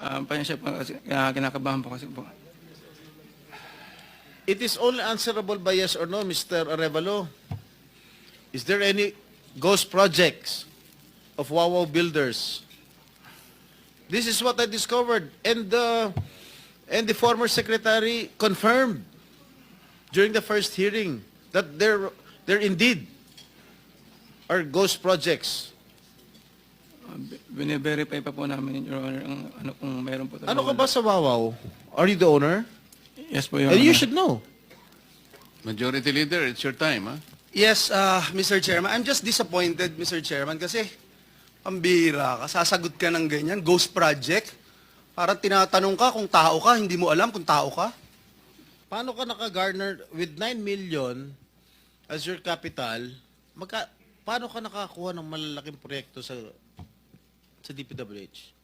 Pasensya po kasi kinakabahan po kasi po. It is only answerable by yes or no, Mr. Arevalo. Is there any ghost projects of Wawaw Builders? This is what I discovered, and the former secretary confirmed during the first hearing that there indeed are ghost projects. Bine-verify pa po namin, Your Honor, ang ano kung meron po. Ano ka ba sa Wawaw? Are you the owner? Yes po, Your And you Honor. should know. Majority Leader, it's your time, huh? Yes, Mr. Chairman. I'm just disappointed, Mr. Chairman, kasi pambihira ka, sasagot ka ng ganyan, ghost project. Parang tinatanong ka kung tao ka, hindi mo alam kung tao ka. Paano ka naka-garner with 9 million as your capital? Paano ka nakakuha ng malalaking proyekto sa DPWH?